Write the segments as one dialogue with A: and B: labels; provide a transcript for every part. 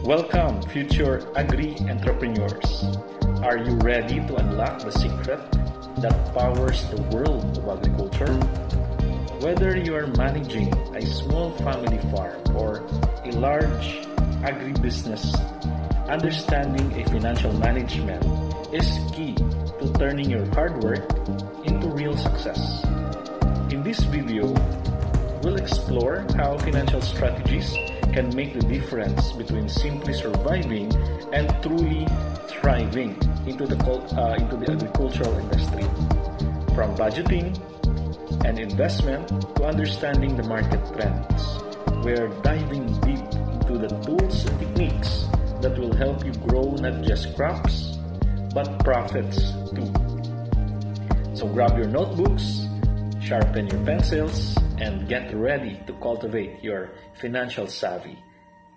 A: Welcome, future agri-entrepreneurs. Are you ready to unlock the secret that powers the world of agriculture? Whether you are managing a small family farm or a large agribusiness, understanding a financial management is key to turning your hard work into real success. In this video, we'll explore how financial strategies can make the difference between simply surviving and truly thriving into the agricultural industry. From budgeting and investment to understanding the market trends, we're diving deep into the tools and techniques that will help you grow not just crops, but profits too. So grab your notebooks, sharpen your pencils, and get ready to cultivate your financial savvy.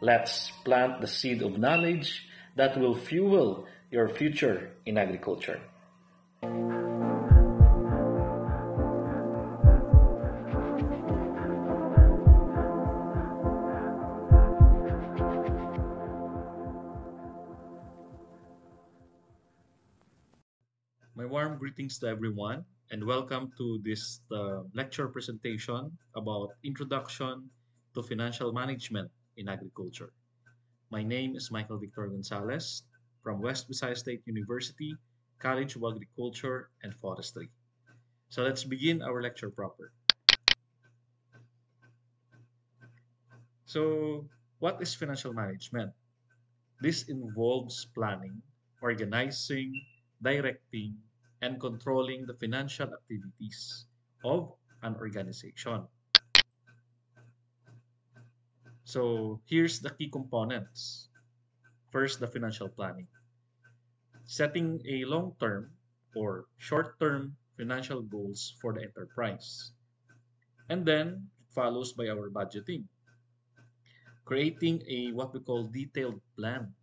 A: Let's plant the seed of knowledge that will fuel your future in agriculture. My warm greetings to everyone, and welcome to this lecture presentation about Introduction to Financial Management in Agriculture. My name is Michael Victor Gonzalez from West Visayas State University, College of Agriculture and Forestry. So let's begin our lecture proper. So, what is financial management? This involves planning, organizing, directing, and controlling the financial activities of an organization. So here's the key components. First, the financial planning. Setting a long-term or short-term financial goals for the enterprise. And then follows by our budgeting. Creating a what we call detailed plan.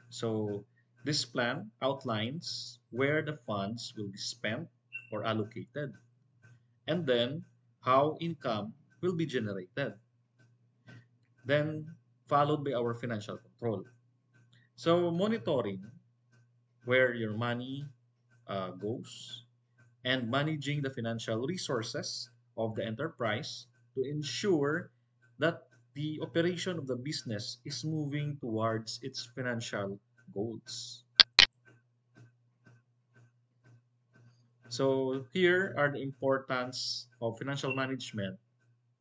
A: So this plan outlines where the funds will be spent or allocated, and then how income will be generated. Then followed by our financial control. So monitoring where your money goes and managing the financial resources of the enterprise to ensure that the operation of the business is moving towards its financial goals. So here are the importance of financial management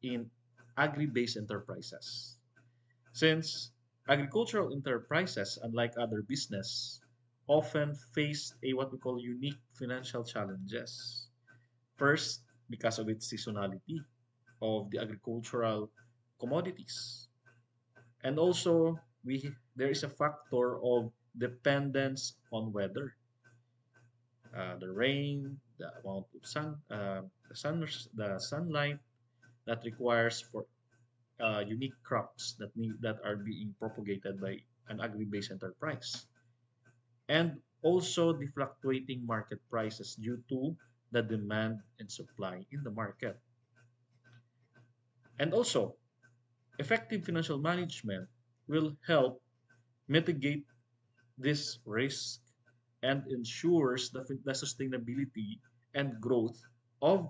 A: in agri-based enterprises. Since agricultural enterprises, unlike other business, often face a what we call unique financial challenges. First, because of its seasonality of the agricultural commodities. And also, there is a factor of dependence on weather. The rain, the amount of the sunlight that requires for unique crops that are being propagated by an agri-based enterprise, and also the fluctuating market prices due to the demand and supply in the market. And also, effective financial management will help mitigate this risk and ensures the sustainability and growth of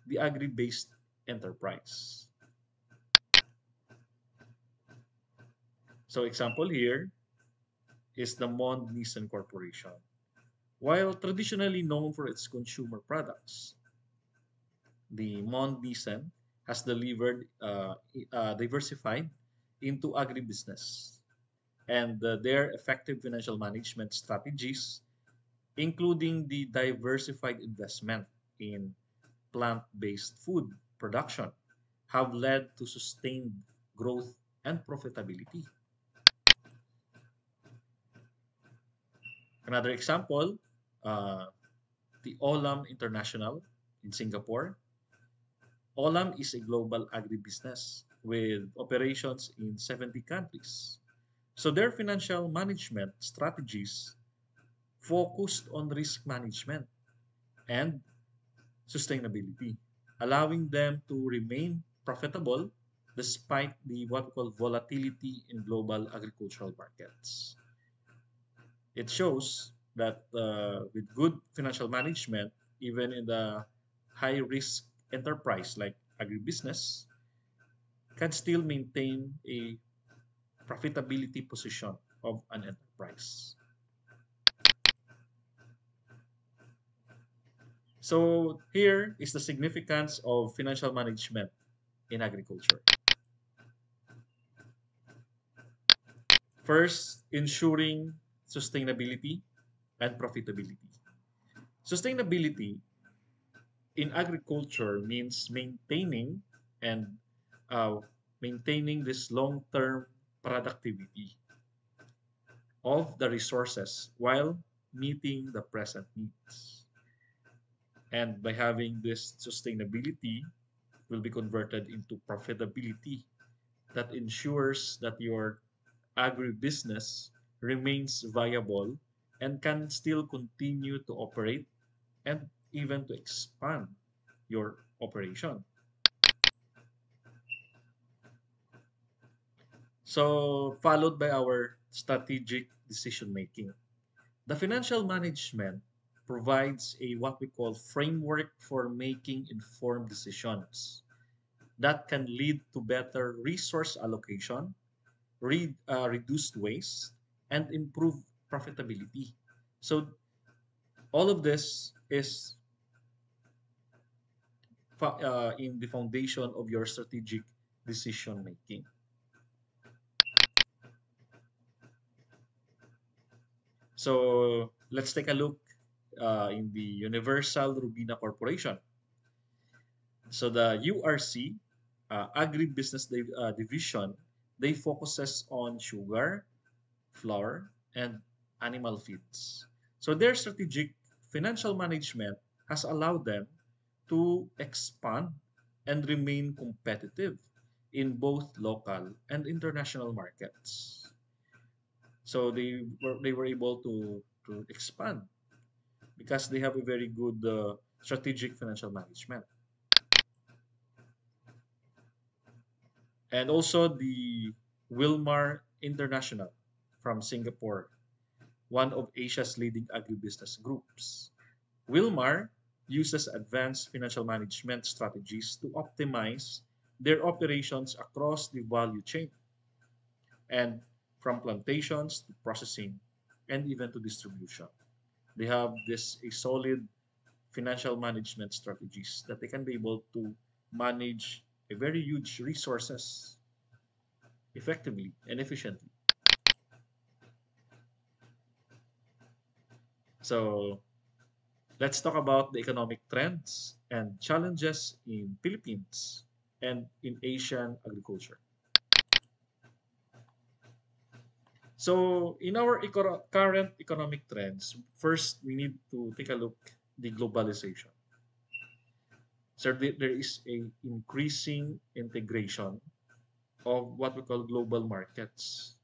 A: the agri-based enterprise. So example here is the Mond Nissan Corporation. While traditionally known for its consumer products, the Mond Nissan has diversified into agribusiness, and their effective financial management strategies, including the diversified investment in plant-based food production, have led to sustained growth and profitability. Another example, the Olam International in Singapore. Olam is a global agribusiness with operations in 70 countries. So their financial management strategies focused on risk management and sustainability, allowing them to remain profitable despite the what we call volatility in global agricultural markets. It shows that with good financial management, even in the high risk enterprise like agribusiness, can still maintain a profitability position of an enterprise. So here is the significance of financial management in agriculture. First, ensuring sustainability and profitability. Sustainability in agriculture means and uh, maintaining this long-term productivity of the resources while meeting the present needs. And by having this sustainability will be converted into profitability that ensures that your agribusiness remains viable and can still continue to operate and even to expand your operation. So, followed by our strategic decision making. The financial management provides a what we call framework for making informed decisions that can lead to better resource allocation, reduced waste, and improve profitability. So all of this is in the foundation of your strategic decision making. So let's take a look in the Universal Rubina Corporation. So the URC, Agribusiness Division, they focuses on sugar, flour, and animal feeds. So their strategic financial management has allowed them to expand and remain competitive in both local and international markets. So they were able to expand because they have a very good strategic financial management. And also the Wilmar International from Singapore, one of Asia's leading agribusiness groups. Wilmar uses advanced financial management strategies to optimize their operations across the value chain and from plantations to processing and even to distribution. They have this a solid financial management strategies that they can be able to manage a very huge resources effectively and efficiently. So let's talk about the economic trends and challenges in Philippines and in Asian agriculture. So in our current economic trends, first we need to take a look the globalization. So there is a increasing integration of what we call global markets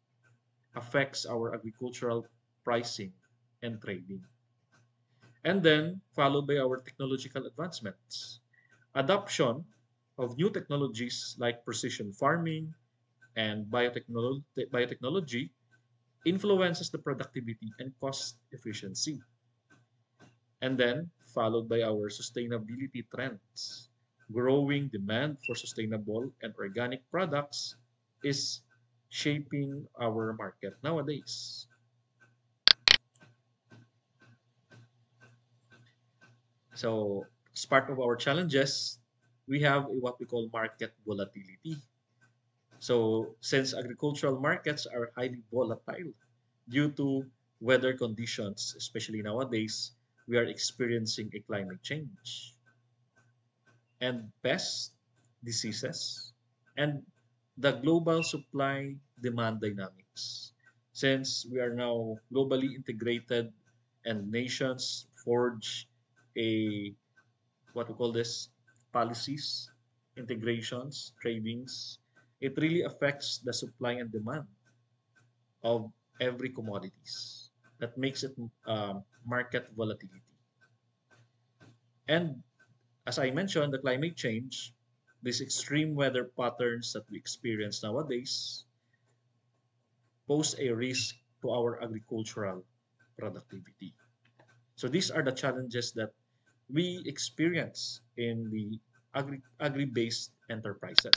A: affects our agricultural pricing and trading. And then followed by our technological advancements. Adoption of new technologies like precision farming and biotechnology influences the productivity and cost efficiency. And then followed by our sustainability trends. Growing demand for sustainable and organic products is shaping our market nowadays. So, as part of our challenges, we have what we call market volatility. So, since agricultural markets are highly volatile due to weather conditions, especially nowadays, we are experiencing a climate change and pests, diseases, and the global supply demand dynamics. Since we are now globally integrated and nations forge a what we call this policies, integrations, tradings, it really affects the supply and demand of every commodities. That makes it market volatility. And As I mentioned, the climate change, these extreme weather patterns that we experience nowadays, pose a risk to our agricultural productivity. So these are the challenges that we experience in the agri-based enterprises.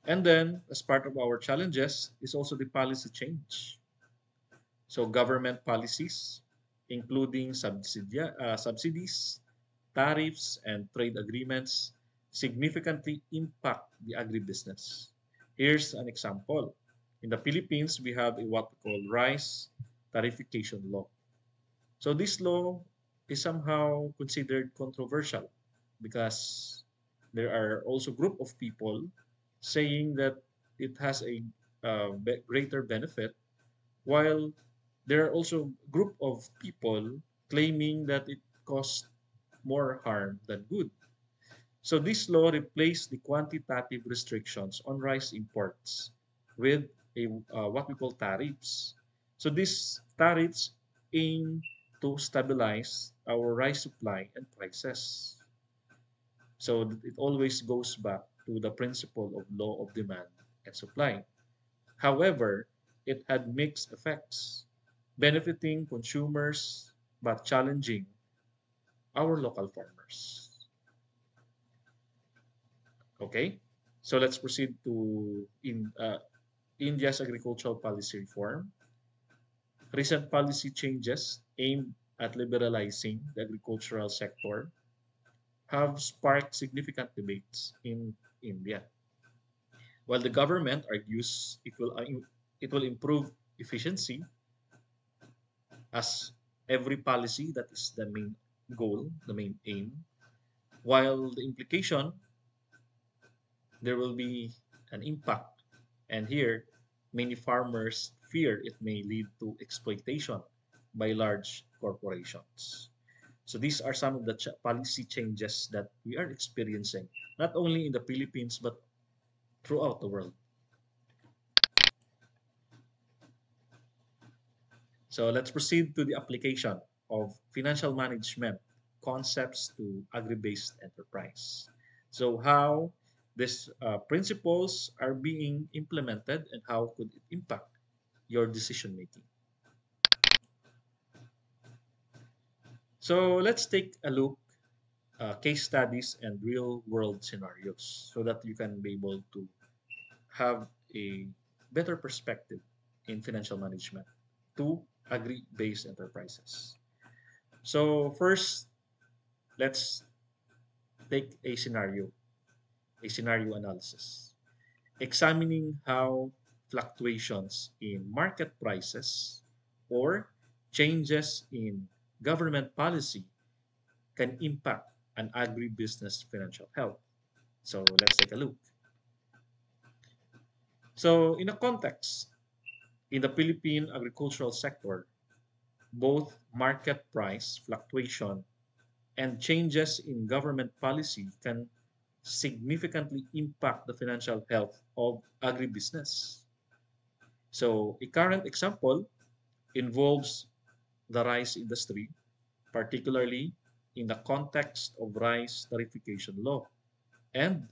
A: And then, as part of our challenges, is also the policy change. So government policies, including subsidies, tariffs, and trade agreements, significantly impact the agribusiness. Here's an example. In the Philippines, we have a what we call rice tariffication law. So this law is somehow considered controversial because there are also group of people saying that it has a greater benefit, while there are also group of people claiming that it caused more harm than good. So this law replaced the quantitative restrictions on rice imports with a what we call tariffs. So these tariffs aim to stabilize our rice supply and prices. So it always goes back to the principle of law of demand and supply. However, it had mixed effects, benefiting consumers but challenging our local farmers. Okay, so let's proceed to India's agricultural policy reform. Recent policy changes aimed at liberalizing the agricultural sector have sparked significant debates in India. While the government argues it will improve efficiency, as every policy, that is the main goal, the main aim, while the implication, there will be an impact. And here, many farmers fear it may lead to exploitation by large corporations. So these are some of the policy changes that we are experiencing, not only in the Philippines, but throughout the world. So let's proceed to the application of financial management concepts to agri-based enterprise. So how these principles are being implemented and how could it impact your decision making. So let's take a look case studies and real world scenarios so that you can be able to have a better perspective in financial management to agri-based enterprises. So first, let's take a scenario analysis, examining how fluctuations in market prices or changes in government policy can impact an agribusiness financial health. So let's take a look. So in a context, in the Philippine agricultural sector, both market price fluctuation and changes in government policy can significantly impact the financial health of agribusiness. So, a current example involves the rice industry, particularly in the context of rice tariffication law and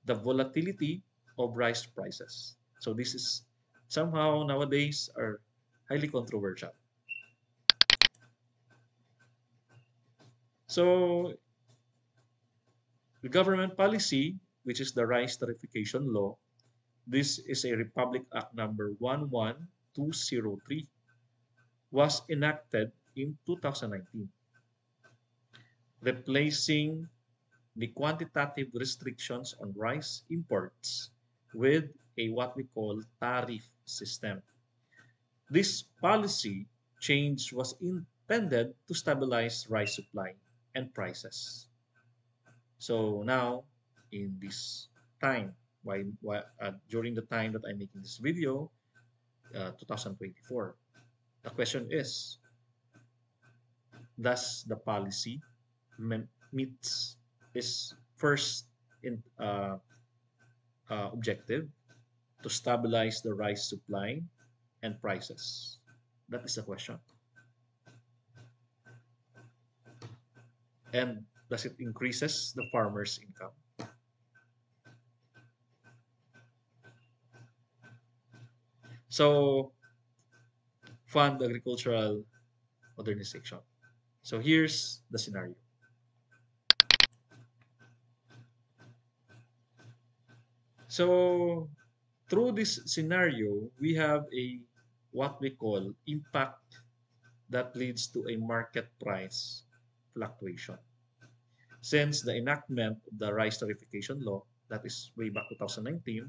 A: the volatility of rice prices. So, this is somehow nowadays are highly controversial. So, the government policy, which is the rice tariffication law, this is a Republic Act number 11203, was enacted in 2019, replacing the quantitative restrictions on rice imports with a what we call tariff system. This policy change was intended to stabilize rice supply and prices. So now, in this time, during the time that I'm making this video, 2024, the question is, does the policy meets its first objective to stabilize the rice supply and prices? That is the question. And thus it increases the farmer's income. So fund agricultural modernization. So here's the scenario. So through this scenario, we have a what we call impact that leads to a market price fluctuation. Since the enactment of the rice tariffication law, that is way back 2019,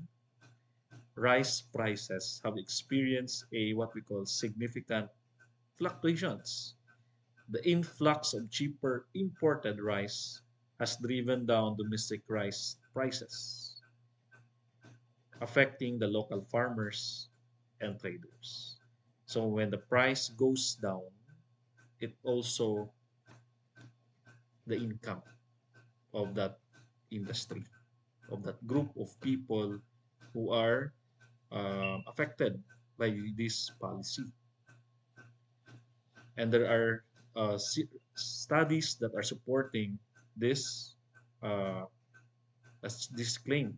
A: rice prices have experienced a what we call significant fluctuations. The influx of cheaper imported rice has driven down domestic rice prices, affecting the local farmers and traders. So when the price goes down, it also the income of that industry, of that group of people who are affected by this policy. And there are studies that are supporting this uh, this claim